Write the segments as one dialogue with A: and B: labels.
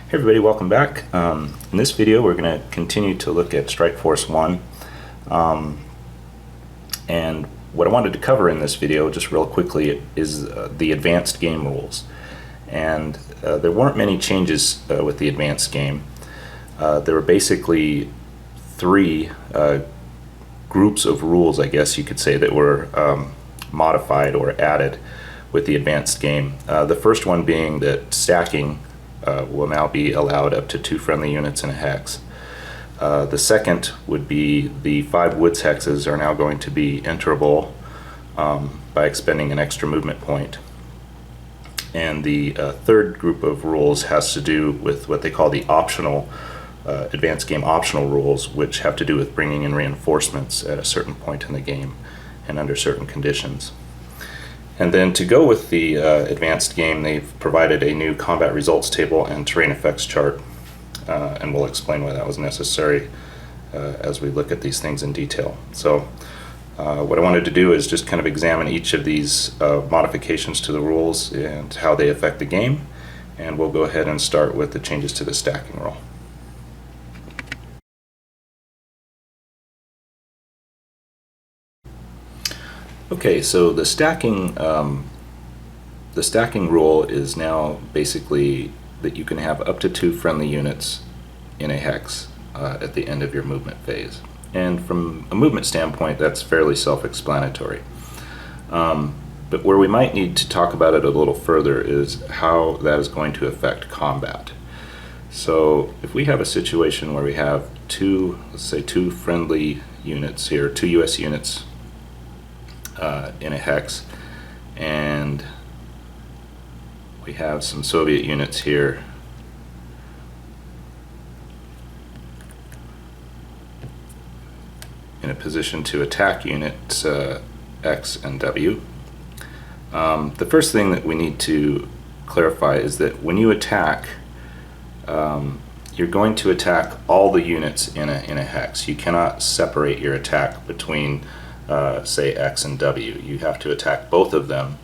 A: Hey everybody, welcome back. In this video we're going to continue to look at Strike Force 1, and what I wanted to cover in this video just real quickly is the advanced game rules. And there weren't many changes with the advanced game. There were basically three groups of rules, I guess you could say, that were modified or added with the advanced game. The first one being that stacking will now be allowed up to 2 friendly units in a hex. The second would be the 5 woods hexes are now going to be enterable by expending an extra movement point. And the third group of rules has to do with what they call the optional advanced game optional rules, which have to do with bringing in reinforcements at a certain point in the game and under certain conditions. And then to go with the advanced game, they've provided a new combat results table and terrain effects chart, and we'll explain why that was necessary as we look at these things in detail. So what I wanted to do is just kind of examine each of these modifications to the rules and how they affect the game, and we'll go ahead and start with the changes to the stacking rule. Okay, so the stacking rule is now basically that you can have up to 2 friendly units in a hex at the end of your movement phase. And from a movement standpoint, that's fairly self-explanatory. But where we might need to talk about it a little further is how that is going to affect combat. So if we have a situation where we have let's say two friendly units here, 2 US units in a hex, and we have some Soviet units here in a position to attack units X and W. The first thing that we need to clarify is that when you attack, you're going to attack all the units in a hex. You cannot separate your attack between say X and W. You have to attack both of them,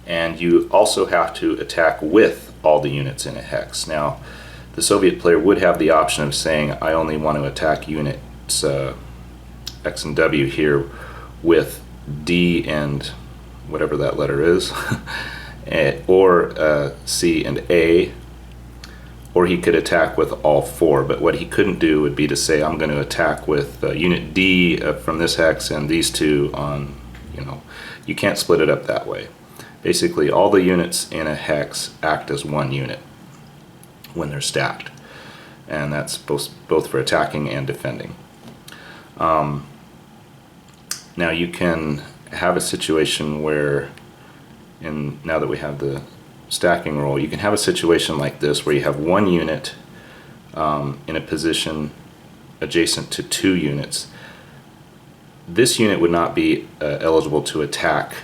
A: and you also have to attack with all the units in a hex. Now, the Soviet player would have the option of saying, I only want to attack units X and W here with D and whatever that letter is, or C and A, or he could attack with all 4. But what he couldn't do would be to say, I'm going to attack with unit D from this hex and these 2 on, you can't split it up that way. Basically, all the units in a hex act as one unit when they're stacked, and that's both for attacking and defending. Now you can have a situation where, now that we have the stacking rule, you can have a situation like this where you have 1 unit in a position adjacent to 2 units. This unit would not be eligible to attack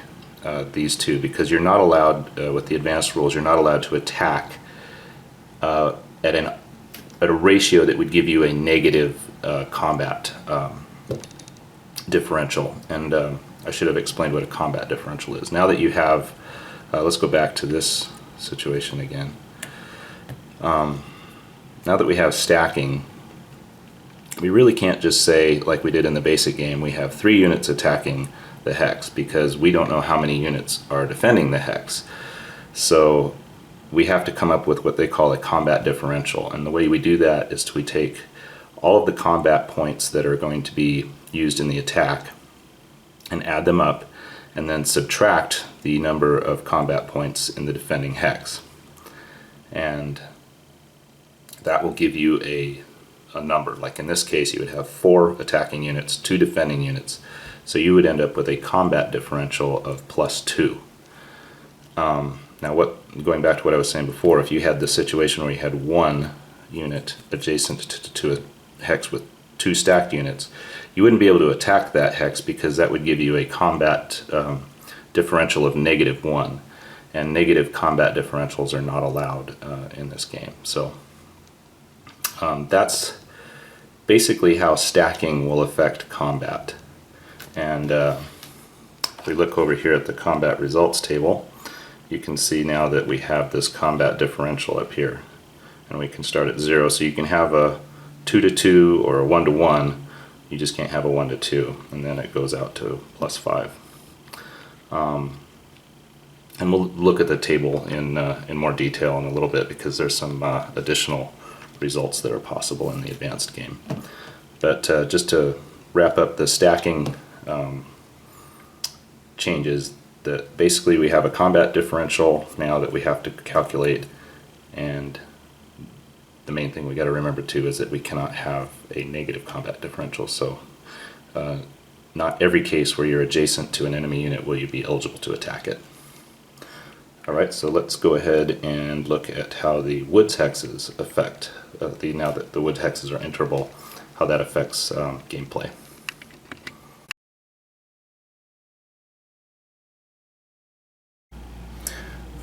A: these 2, because you're not allowed, with the advanced rules, you're not allowed to attack at a ratio that would give you a negative combat differential. And I should have explained what a combat differential is. Now that you have, let's go back to this situation again. Now that we have stacking, we really can't just say, like we did in the basic game, we have 3 units attacking the hex, because we don't know how many units are defending the hex. So we have to come up with what they call a combat differential, and the way we do that is we take all of the combat points that are going to be used in the attack and add them up, and then subtract the number of combat points in the defending hex. And that will give you a number. Like in this case, you would have 4 attacking units, 2 defending units. So you would end up with a combat differential of +2. Now, going back to what I was saying before, if you had the situation where you had 1 unit adjacent to a hex with 2 stacked units, you wouldn't be able to attack that hex, because that would give you a combat differential of -1, and negative combat differentials are not allowed in this game. So that's basically how stacking will affect combat. And if we look over here at the combat results table, you can see now that we have this combat differential up here. and we can start at 0. So you can have a 2 to 2 or a 1 to 1. You just can't have a 1 to 2, and then it goes out to +5. And we'll look at the table in more detail in a little bit, because there's some additional results that are possible in the advanced game. But just to wrap up the stacking changes, that basically we have a combat differential now that we have to calculate, and the main thing we got to remember too is that we cannot have a negative combat differential. So not every case where you're adjacent to an enemy unit will you be eligible to attack it. Alright, so let's go ahead and look at how the woods hexes affect, now that the woods hexes are enterable, how that affects gameplay.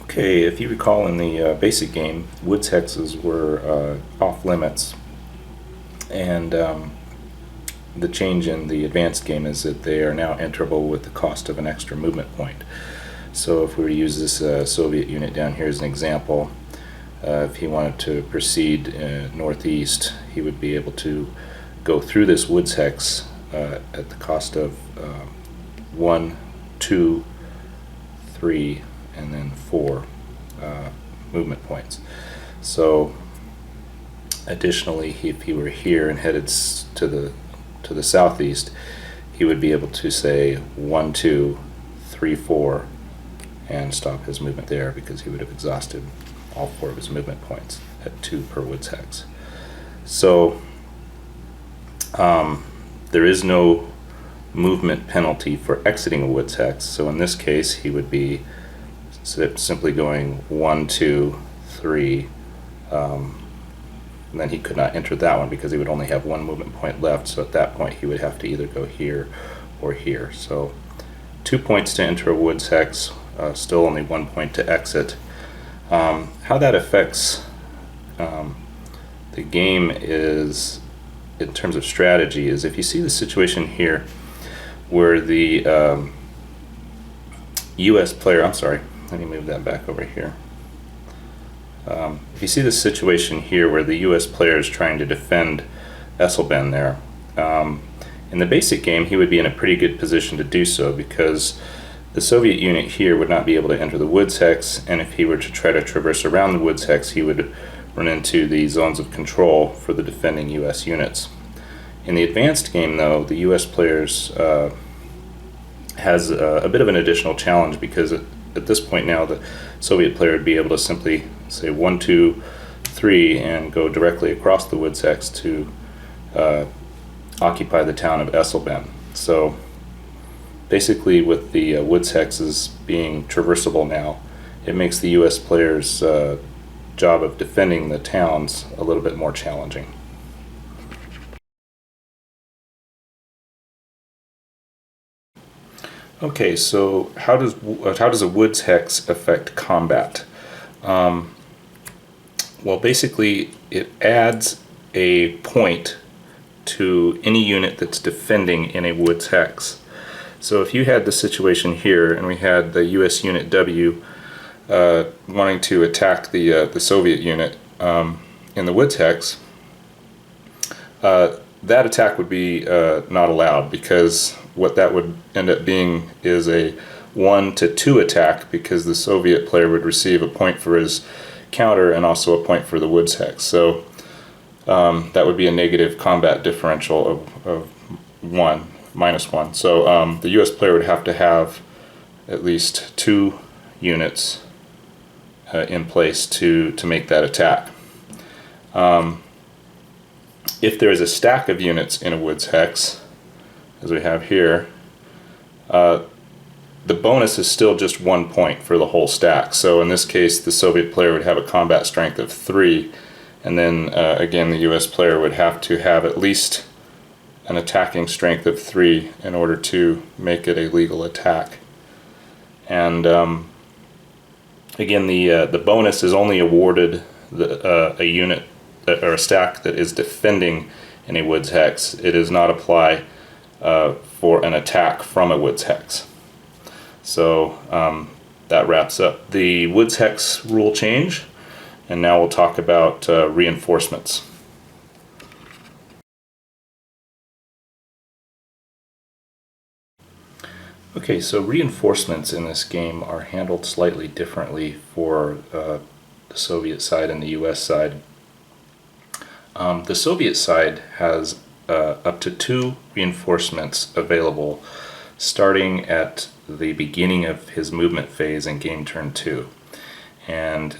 A: Okay, if you recall in the basic game, woods hexes were off limits, and the change in the advanced game is that they are now enterable with the cost of an extra movement point. So if we were to use this Soviet unit down here as an example, if he wanted to proceed northeast, he would be able to go through this woods hex at the cost of 1, 2, 3, and then 4 movement points. So additionally, if he were here and headed to the southeast, he would be able to say 1, 2, 3, 4 and stop his movement there, because he would have exhausted all 4 of his movement points at 2 per woods hex. So there is no movement penalty for exiting a woods hex. So in this case, he would be simply going 1, 2, 3, and then he could not enter that one because he would only have 1 movement point left. So at that point, he would have to either go here or here. So 2 points to enter a woods hex, still only 1 point to exit. How that affects the game is, in terms of strategy, is if you see the situation here where the US player, I'm sorry, let me move that back over here. If you see the situation here where the US player is trying to defend Esselben there, in the basic game he would be in a pretty good position to do so, because the Soviet unit here would not be able to enter the woods hex, and if he were to try to traverse around the woods hex, he would run into the zones of control for the defending US units. In the advanced game, though, the US players has a bit of an additional challenge, because at this point now the Soviet player would be able to simply say 1, 2, 3 and go directly across the woods hex to occupy the town of Esselben. So basically, with the woods hexes being traversable now, it makes the US players' job of defending the towns a little bit more challenging. Okay, so how does a woods hex affect combat? Well, basically, it adds a point to any unit that's defending in a woods hex. So if you had the situation here, and we had the US unit W wanting to attack the Soviet unit in the woods hex, that attack would be not allowed, because what that would end up being is a 1 to 2 attack, because the Soviet player would receive a point for his counter and also a point for the woods hex. So that would be a negative combat differential of -1. So the US player would have to have at least 2 units in place to make that attack. If there is a stack of units in a woods hex, as we have here, the bonus is still just 1 point for the whole stack. So in this case, the Soviet player would have a combat strength of 3, and then again the US player would have to have at least an attacking strength of 3 in order to make it a legal attack. And again, the bonus is only awarded a unit or a stack that is defending in a woods hex. It does not apply for an attack from a woods hex. So that wraps up the woods hex rule change, And now we'll talk about reinforcements. Okay, so reinforcements in this game are handled slightly differently for the Soviet side and the US side. The Soviet side has up to 2 reinforcements available starting at the beginning of his movement phase in game turn 2. And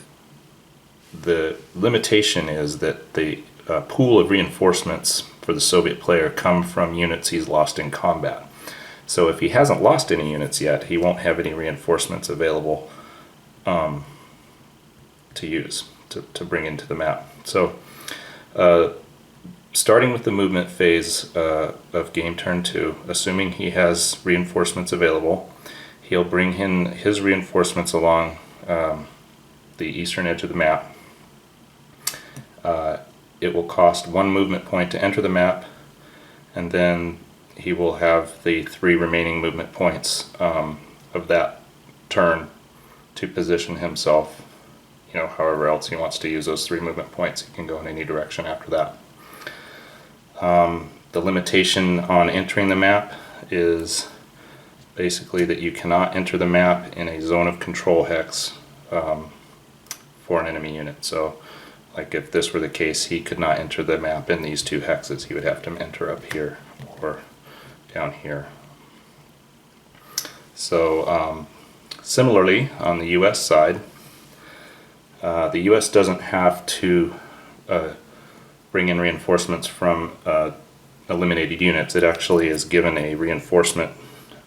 A: the limitation is that the pool of reinforcements for the Soviet player come from units he's lost in combat. So if he hasn't lost any units yet, he won't have any reinforcements available to use, to bring into the map. So starting with the movement phase of game turn 2, assuming he has reinforcements available, he'll bring in his reinforcements along the eastern edge of the map. It will cost 1 movement point to enter the map, and then he will have the 3 remaining movement points of that turn to position himself, however else he wants to use those 3 movement points. He can go in any direction after that. The limitation on entering the map is basically that you cannot enter the map in a zone of control hex for an enemy unit. So like if this were the case, he could not enter the map in these 2 hexes. He would have to enter up here or down here. So similarly on the US side, the US doesn't have to bring in reinforcements from eliminated units. It actually is given a reinforcement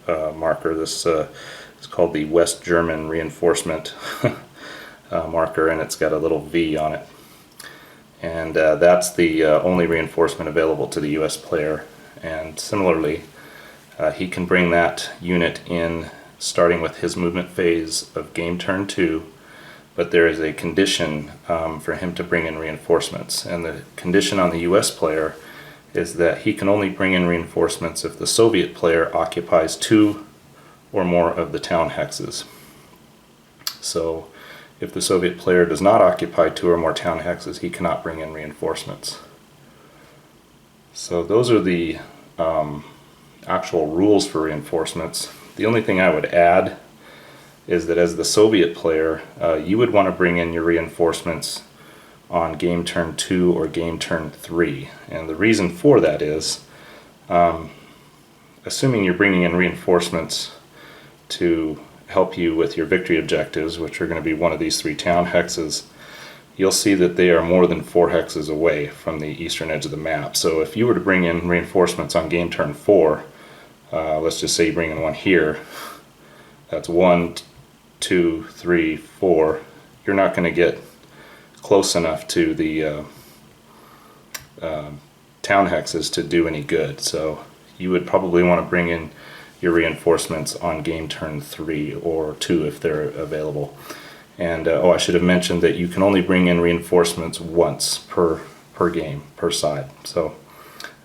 A: marker. This is called the West German reinforcement marker, and it's got a little V on it. And that's the only reinforcement available to the US player. And similarly, he can bring that unit in starting with his movement phase of game turn 2, but there is a condition for him to bring in reinforcements. And the condition on the US player is that he can only bring in reinforcements if the Soviet player occupies 2 or more of the town hexes. So if the Soviet player does not occupy 2 or more town hexes, he cannot bring in reinforcements. So those are the actual rules for reinforcements. The only thing I would add is that as the Soviet player, you would want to bring in your reinforcements on game turn 2 or game turn 3. And the reason for that is, assuming you're bringing in reinforcements to help you with your victory objectives, which are going to be one of these 3 town hexes, you'll see that they are more than 4 hexes away from the eastern edge of the map. So if you were to bring in reinforcements on game turn 4, let's just say you bring in one here, that's 1, 2, 3, 4, you're not going to get close enough to the town hexes to do any good. So you would probably want to bring in your reinforcements on game turn 3 or 2 if they're available. And I should have mentioned that you can only bring in reinforcements once per game, per side. So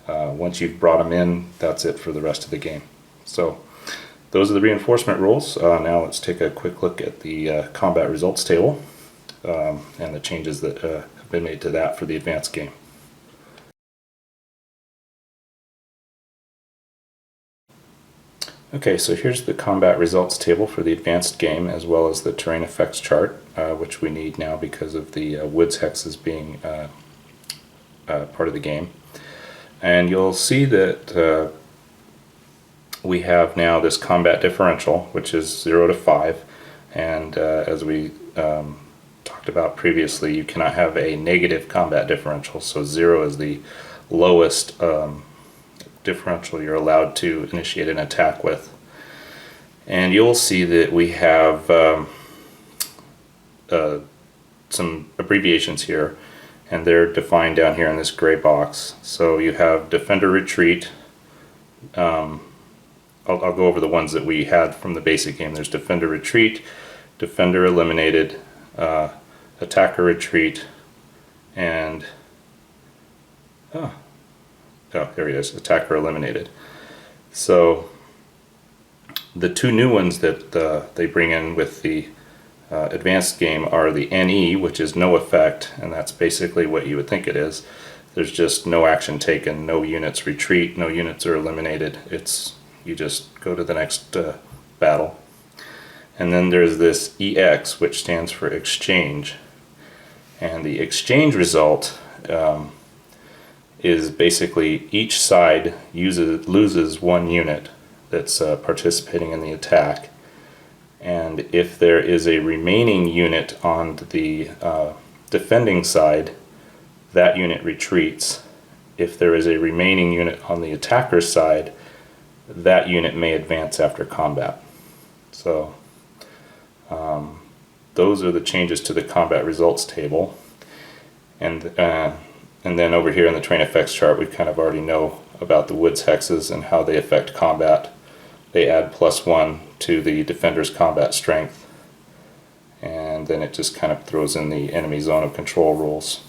A: once you've brought them in, that's it for the rest of the game. So those are the reinforcement rules. Now let's take a quick look at the combat results table and the changes that have been made to that for the advanced game. Okay, so here's the combat results table for the advanced game, as well as the terrain effects chart, which we need now because of the woods hexes being part of the game. And you'll see that we have now this combat differential, which is 0 to 5, and as we talked about previously, you cannot have a negative combat differential, so 0 is the lowest differential you're allowed to initiate an attack with. And you'll see that we have some abbreviations here, and they're defined down here in this gray box. So you have defender retreat. I'll go over the ones that we had from the basic game. There's defender retreat, defender eliminated, attacker retreat, and there he is, attacker eliminated. So the 2 new ones that they bring in with the advanced game are the NE, which is no effect, and that's basically what you would think it is. There's just no action taken, no units retreat, no units are eliminated. You just go to the next battle. And then there's this EX, which stands for exchange. And the exchange result is basically each side loses one unit that's participating in the attack. And if there is a remaining unit on the defending side, that unit retreats. If there is a remaining unit on the attacker's side, that unit may advance after combat. So those are the changes to the combat results table. And then over here in the train effects chart, we kind of already know about the woods hexes and how they affect combat. They add +1 to the defender's combat strength, and then it just kind of throws in the enemy zone of control rules,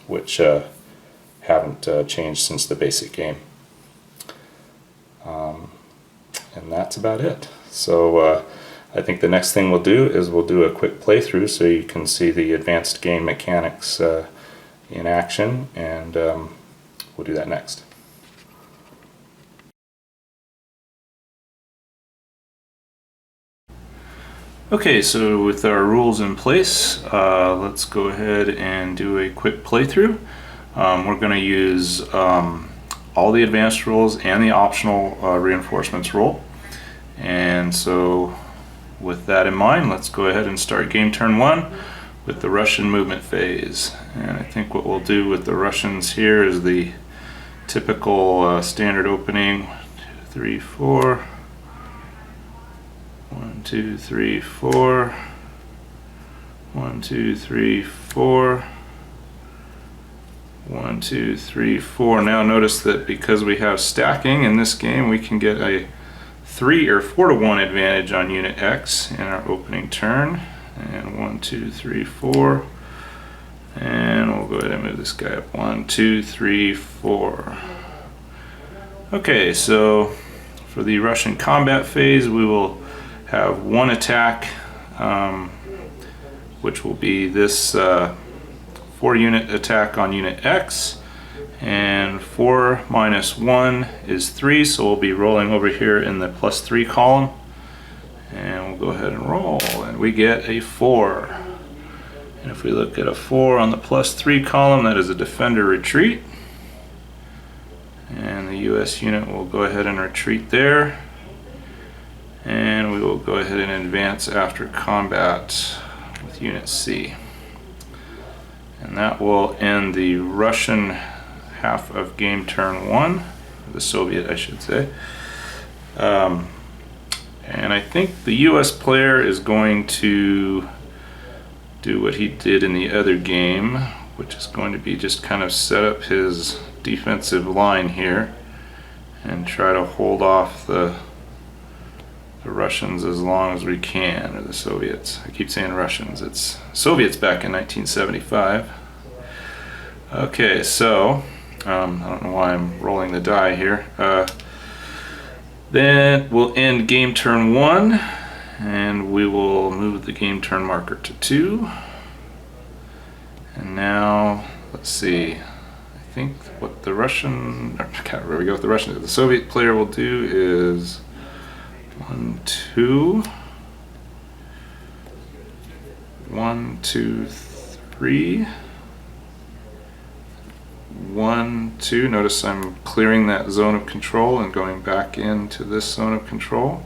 A: which haven't changed since the basic game. And that's about it. So I think the next thing we'll do is we'll do a quick playthrough so you can see the advanced game mechanics in action, and we'll do that next. Okay, so with our rules in place, let's go ahead and do a quick playthrough. We're going to use all the advanced rules and the optional reinforcements rule. And so with that in mind, let's go ahead and start game turn 1 with the Russian movement phase. And I think what we'll do with the Russians here is the typical standard opening 1, 2, 3, 4. 1, 2, 3, 4. 1, 2, 3, 4. 1, 2, 3, 4. Now notice that because we have stacking in this game, we can get a 3 or 4 to 1 advantage on unit X in our opening turn. And 1, 2, 3, 4. And we'll go ahead and move this guy up. 1, 2, 3, 4. Okay, so for the Russian combat phase, we will have 1 attack, which will be this 4 unit attack on unit X, and 4 minus 1 is 3, so we'll be rolling over here in the +3 column, and we'll go ahead and roll, and we get a 4. And if we look at a 4 on the +3 column, that is a defender retreat, and the US unit will go ahead and retreat there. And we will go ahead and advance after combat with Unit C. And that will end the Russian half of game turn 1, the Soviet I should say. And I think the US player is going to do what he did in the other game, which is going to be just kind of set up his defensive line here and try to hold off the Russians as long as we can, or the Soviets. I keep saying Russians, it's Soviets back in 1975. Okay, so I don't know why I'm rolling the die here. Then we'll end game turn 1, and we will move the game turn marker to 2. And now, let's see, I think what the Russian, where we go with the Russian, the Soviet player will do is 1, 2, 1, 2, 3, 1, 2. Notice I'm clearing that zone of control and going back into this zone of control.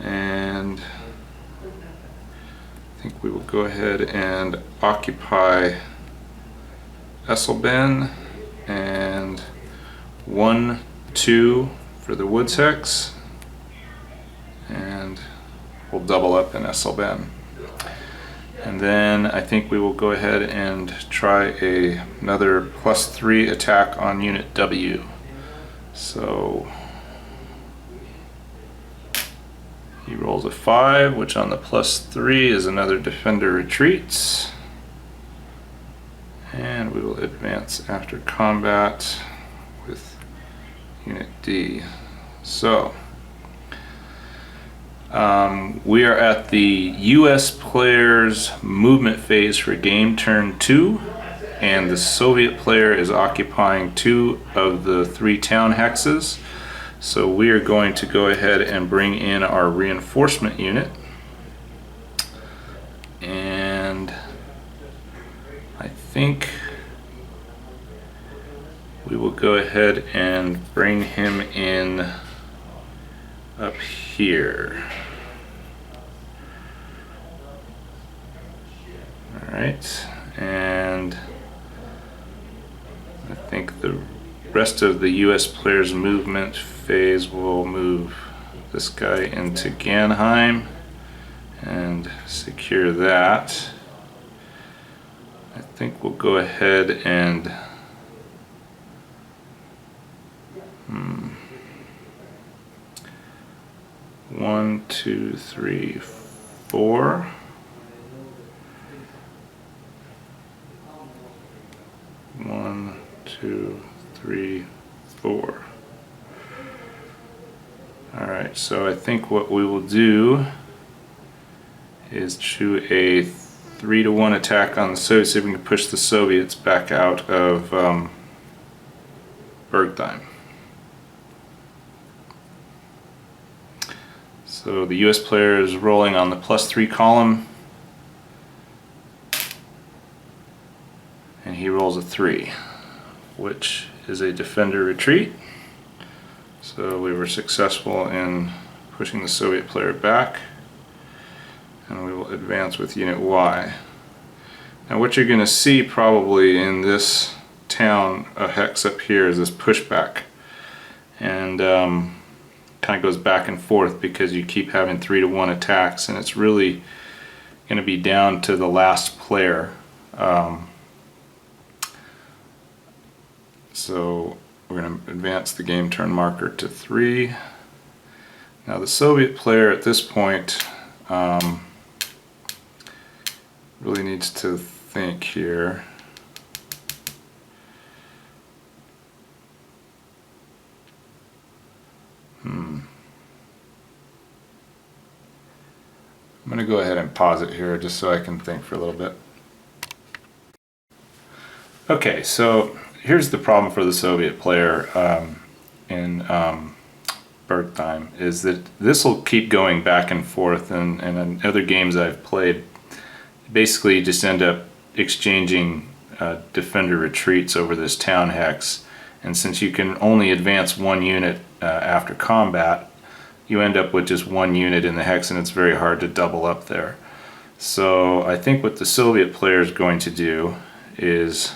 A: And I think we will go ahead and occupy Esselben, and 1, 2 for the woods hex, and we'll double up in Esselben. And then I think we will go ahead and try another +3 attack on unit W. So he rolls a 5, which on the +3 is another defender retreats. And we will advance after combat with unit D. So We are at the US player's movement phase for game turn 2, and the Soviet player is occupying 2 of the 3 town hexes. So we are going to go ahead and bring in our reinforcement unit, and I think we will go ahead and bring him in up here. Alright, and I think the rest of the US player's movement phase will move this guy into Ganheim and secure that. I think we'll go ahead and 1, 2, 3, 4. One, two, three, four. Alright, so I think what we will do is do a 3-to-1 attack on the Soviets, see if we can push the Soviets back out of Bergheim. So the US player is rolling on the +3 column, and he rolls a 3, which is a defender retreat. So we were successful in pushing the Soviet player back, and we will advance with unit Y. Now what you're going to see probably in this town, a hex up here, is this pushback, and kind of goes back and forth because you keep having 3-to-1 attacks, and it's really going to be down to the last player. So we're going to advance the game turn marker to 3. Now the Soviet player at this point really needs to think here. I'm going to go ahead and pause it here just so I can think for a little bit. Okay, so here's the problem for the Soviet player in Bergheim, is that this will keep going back and forth, and in other games I've played, basically you just end up exchanging defender retreats over this town hex, and since you can only advance 1 unit after combat, you end up with just 1 unit in the hex, and it's very hard to double up there. So I think what the Soviet player is going to do is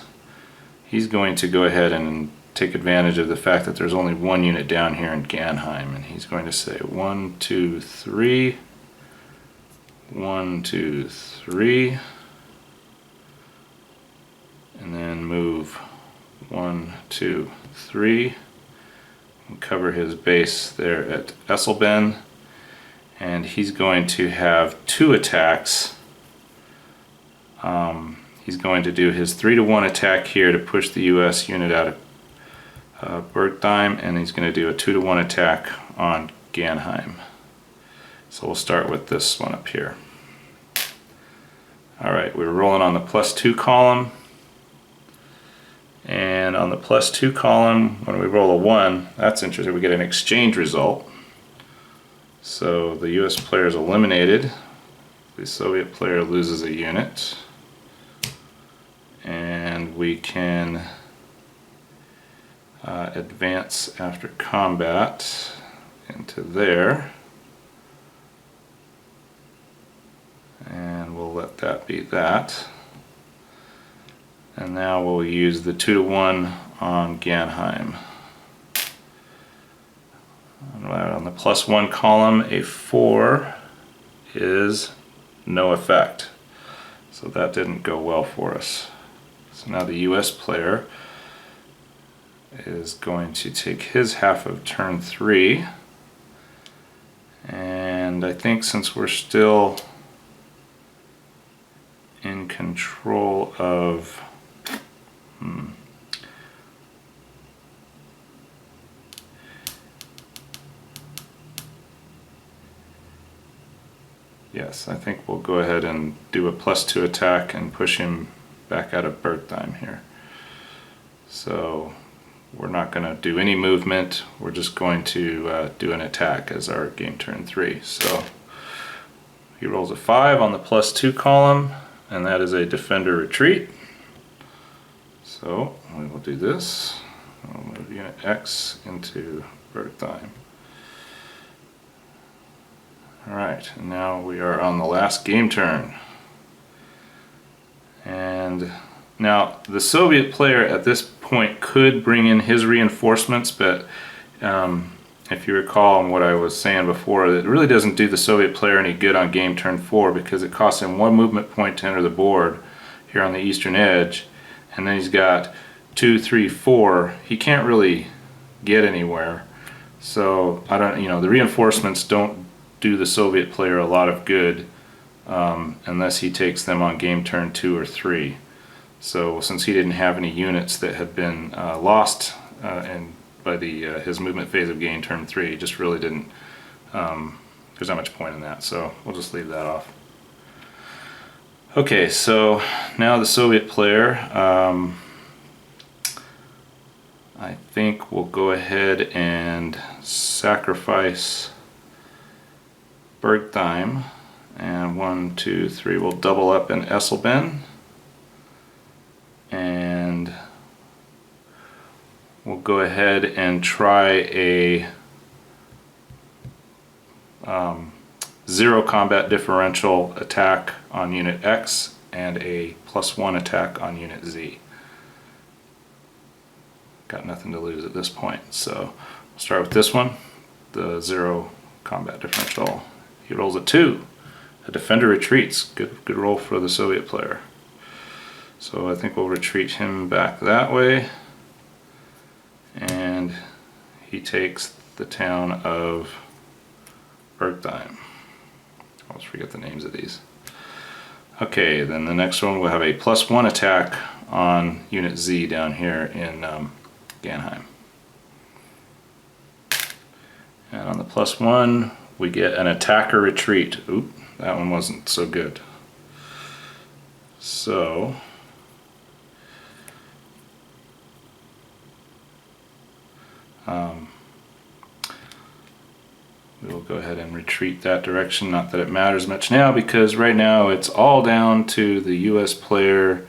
A: he's going to go ahead and take advantage of the fact that there's only 1 unit down here in Ganheim, and he's going to say 1, 2, 3, 1, 2, 3, and then move 1, 2, 3, and cover his base there at Esselben, and he's going to have 2 attacks. He's going to do his 3-to-1 attack here to push the US unit out of Bergheim, and he's going to do a 2-to-1 attack on Ganheim. So we'll start with this one up here. Alright, we're rolling on the +2 column, and on the +2 column, when we roll a 1, that's interesting, we get an exchange result. So the US player is eliminated, the Soviet player loses a unit, and we can advance after combat into there, and we'll let that be that. And now we'll use the 2-to-1 on Ganheim. On the +1 column, a 4 is no effect. So that didn't go well for us. So now the US player is going to take his half of turn 3. And I think since we're still in control of Yes, I think we'll go ahead and do a +2 attack and push him back out of Bergtheim here. So we're not going to do any movement, we're just going to do an attack as our game turn 3. So he rolls a 5 on the +2 column, and that is a defender retreat. So we will do this. We'll move unit X into Bergtheim. Alright, and now we are on the last game turn. And now the Soviet player at this point could bring in his reinforcements, but if you recall what I was saying before, it really doesn't do the Soviet player any good on game turn 4 because it costs him 1 movement point to enter the board here on the eastern edge, and then he's got 2, 3, 4. He can't really get anywhere. So I don't, the reinforcements don't do the Soviet player a lot of good unless he takes them on game turn 2 or 3. So since he didn't have any units that had been lost by his movement phase of game turn 3, he just really didn't, there's not much point in that, so we'll just leave that off. Okay, so now the Soviet player, I think we'll go ahead and sacrifice Bergtheim, and 1, 2, 3 will double up in Esselben, and we'll go ahead and try a 0 combat differential attack on unit X and a +1 attack on unit Z. Got nothing to lose at this point, so we'll start with this one, the 0 combat differential. He rolls a 2. A defender retreats. Good roll for the Soviet player. So I think we'll retreat him back that way, and he takes the town of Bergtheim. I always forget the names of these. Okay, then the next one will have a +1 attack on unit Z down here in Ganheim. And on the +1 we get an attacker retreat. Oop, that one wasn't so good. So we will go ahead and retreat that direction. Not that it matters much now, because right now it's all down to the US player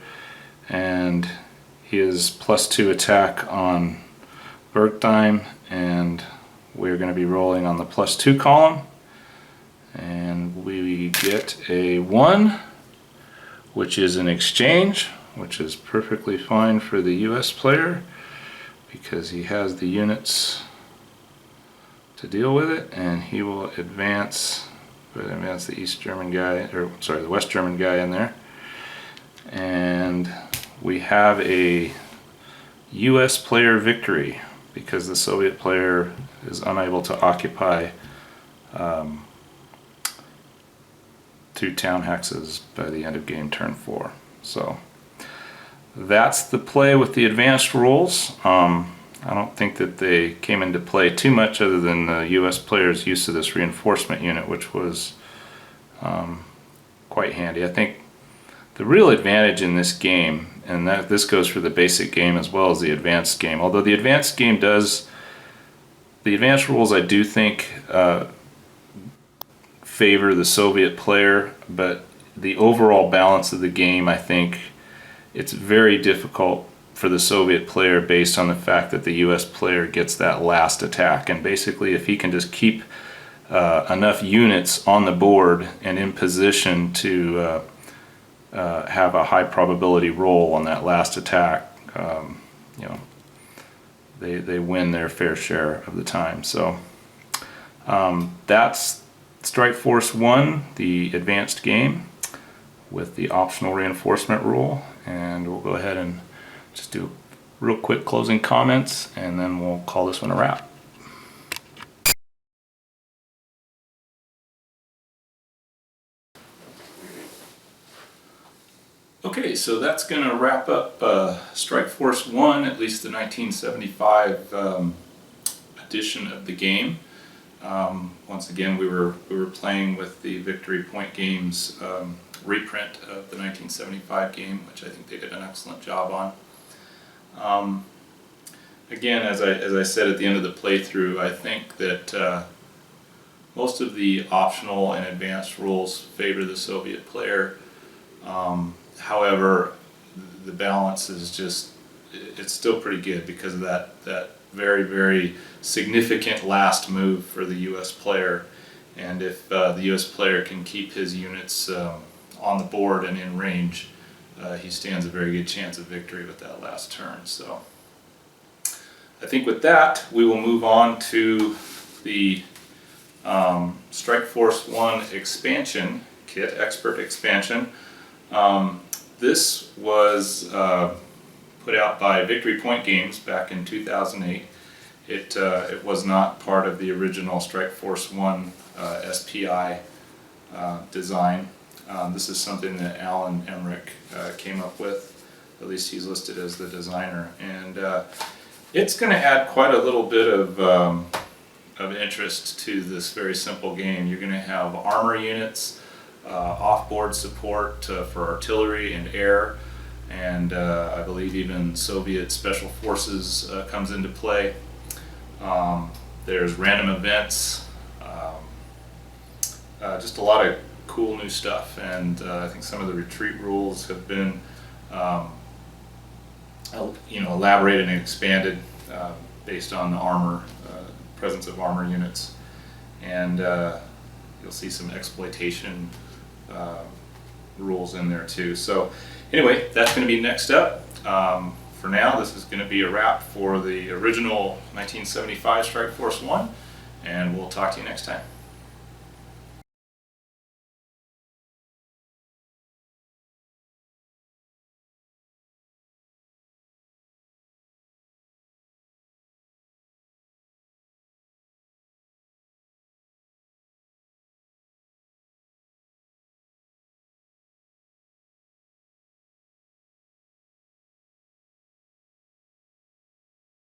A: and his +2 attack on Bergtheim, and we're going to be rolling on the +2 column, and we get a 1, which is an exchange, which is perfectly fine for the US player because he has the units to deal with it, and he will advance the East German guy, or sorry, the West German guy in there, and we have a US player victory because the Soviet player is unable to occupy 2 town hexes by the end of game turn 4. So that's the play with the advanced rules. I don't think that they came into play too much other than the US player's use of this reinforcement unit, which was quite handy. I think the real advantage in this game, and this goes for the basic game as well as the advanced game, although the advanced game does, the advanced rules I do think favor the Soviet player, but the overall balance of the game, I think it's very difficult for the Soviet player based on the fact that the US player gets that last attack, and basically if he can just keep enough units on the board and in position to have a high probability roll on that last attack, they win their fair share of the time. So that's Strike Force 1, the advanced game with the optional reinforcement rule, and we'll go ahead and just do real quick closing comments, and then we'll call this one a wrap. Okay, so that's going to wrap up Strike Force 1, at least the 1975 edition of the game. Once again, we were playing with the Victory Point Games reprint of the 1975 game, which I think they did an excellent job on. Again, as I said at the end of the playthrough, I think that most of the optional and advanced rules favor the Soviet player. However, the balance is just, it's still pretty good because of that very, very significant last move for the US player. And if the US player can keep his units on the board and in range, he stands a very good chance of victory with that last turn. So I think with that, we will move on to the Strike Force 1 expansion kit, Expert expansion. This was put out by Victory Point Games back in 2008. It was not part of the original Strike Force 1 SPI design. This is something that Alan Emmerich came up with. At least he's listed as the designer, and it's going to add quite a little bit of interest to this very simple game. You're going to have armor units, off-board support for artillery and air, and I believe even Soviet Special Forces comes into play. There's random events, just a lot of cool new stuff, and I think some of the retreat rules have been elaborated and expanded based on the armor, presence of armor units, and you'll see some exploitation rules in there too. So anyway, that's going to be next up. For now, this is going to be a wrap for the original 1975 Strike Force 1, and we'll talk to you next time.